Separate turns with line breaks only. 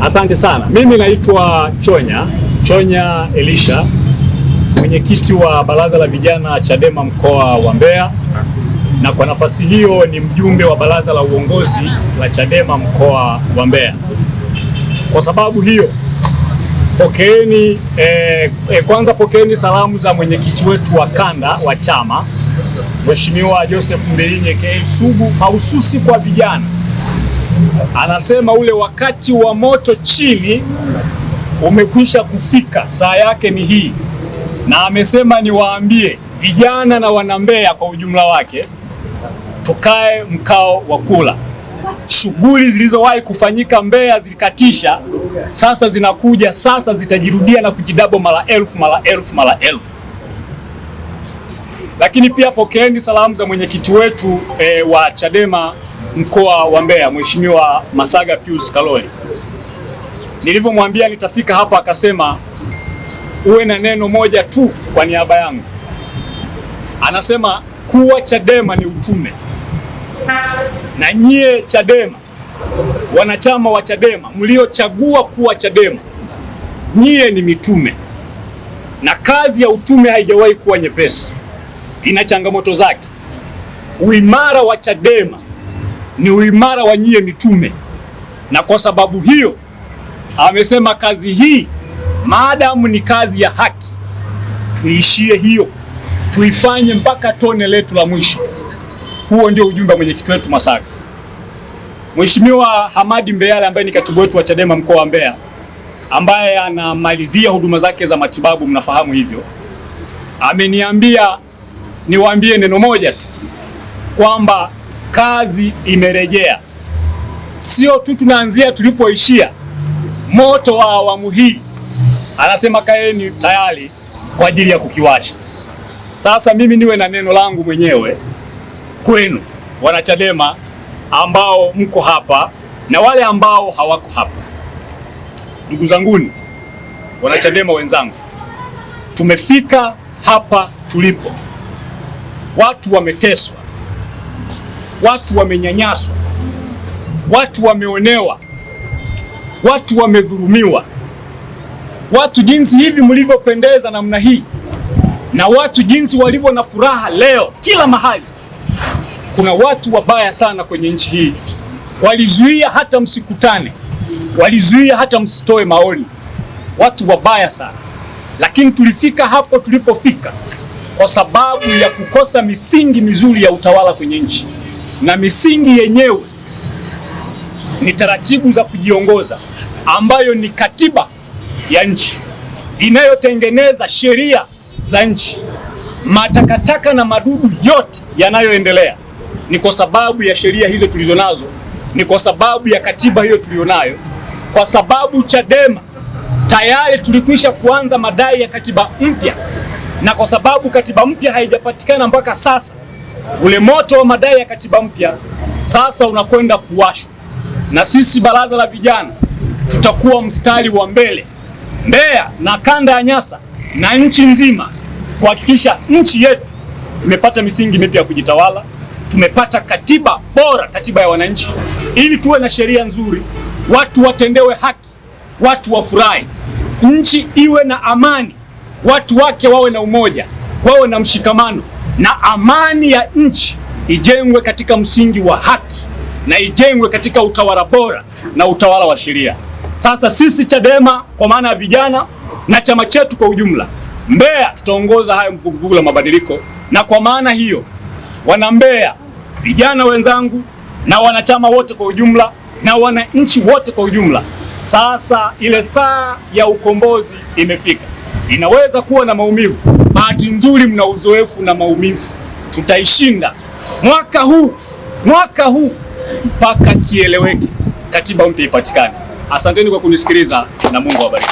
Asante sana. Mimi naitwa Chonya Elisha, mwenyekiti wa Baraza la Vijana Chadema mkoa wa Mbeya, na kwa nafasi hiyo ni mjumbe wa Baraza la Uongozi la Chadema mkoa wa Mbeya. Kwa sababu hiyo kwanza pokeeni salamu za mwenyekiti wetu wa kanda wa chama Mheshimiwa Joseph Mbilinyi aka Sugu, mahususi kwa vijana. Anasema ule wakati wa moto chini umekwisha kufika, saa yake ni hii, na amesema niwaambie vijana na wanambeya kwa ujumla wake, tukae mkao wa kula. Shughuli zilizowahi kufanyika Mbeya zilikatisha, sasa zinakuja, sasa zitajirudia na kujidabo mara elfu. Lakini pia pokeeni salamu za mwenyekiti wetu wa Chadema mkoa wa Mbeya, Mheshimiwa Masaga Pius Kaloli. Nilivyomwambia nitafika hapa, akasema uwe na neno moja tu kwa niaba yangu. Anasema kuwa Chadema ni utume, na nyie Chadema, wanachama wa Chadema mliochagua kuwa Chadema, nyie ni mitume, na kazi ya utume haijawahi kuwa nyepesi, ina changamoto zake. Uimara wa Chadema ni uimara wa nyie mitume, na kwa sababu hiyo amesema kazi hii maadamu ni kazi ya haki, tuishie hiyo, tuifanye mpaka tone letu la mwisho. Huo ndio ujumbe wa mwenyekiti wetu Masaga. Mheshimiwa Hamadi Mbeyale ambaye ni katibu wetu wa Chadema mkoa wa Mbeya, ambaye anamalizia huduma zake za matibabu, mnafahamu hivyo, ameniambia niwaambie neno moja tu, kwamba kazi imerejea. Sio tu tunaanzia tulipoishia, moto wa awamu hii anasema kaeni tayari kwa ajili ya kukiwasha. Sasa mimi niwe na neno langu mwenyewe kwenu wanachadema ambao mko hapa na wale ambao hawako hapa. Ndugu zanguni, wanachadema wenzangu, tumefika hapa tulipo. Watu wameteswa, watu wamenyanyaswa, watu wameonewa, watu wamedhulumiwa. Watu jinsi hivi mlivyopendeza namna hii, na watu jinsi walivyo na furaha leo kila mahali, kuna watu wabaya sana kwenye nchi hii. Walizuia hata msikutane, walizuia hata msitoe maoni, watu wabaya sana. Lakini tulifika hapo tulipofika kwa sababu ya kukosa misingi mizuri ya utawala kwenye nchi, na misingi yenyewe ni taratibu za kujiongoza, ambayo ni katiba ya nchi inayotengeneza sheria za nchi. Matakataka na madudu yote yanayoendelea ni kwa sababu ya sheria hizo tulizonazo, ni kwa sababu ya katiba hiyo tulionayo, kwa sababu Chadema tayari tulikwisha kuanza madai ya katiba mpya, na kwa sababu katiba mpya haijapatikana mpaka sasa, ule moto wa madai ya katiba mpya sasa unakwenda kuwashwa, na sisi baraza la vijana tutakuwa mstari wa mbele Mbeya na kanda ya Nyasa na nchi nzima kuhakikisha nchi yetu imepata misingi mipya ya kujitawala, tumepata katiba bora, katiba ya wananchi, ili tuwe na sheria nzuri, watu watendewe haki, watu wafurahi, nchi iwe na amani, watu wake wawe na umoja, wawe na mshikamano, na amani ya nchi ijengwe katika msingi wa haki, na ijengwe katika utawala bora na utawala wa sheria. Sasa sisi Chadema kwa maana ya vijana na chama chetu kwa ujumla Mbeya tutaongoza haya mvuguvugu la mabadiliko, na kwa maana hiyo wana Mbeya, vijana wenzangu na wanachama wote kwa ujumla na wananchi wote kwa ujumla, sasa ile saa ya ukombozi imefika. Inaweza kuwa na maumivu, bahati nzuri mna uzoefu na maumivu, tutaishinda mwaka huu mpaka kieleweke, katiba mpya ipatikane. Asanteni kwa kunisikiliza na Mungu awabariki.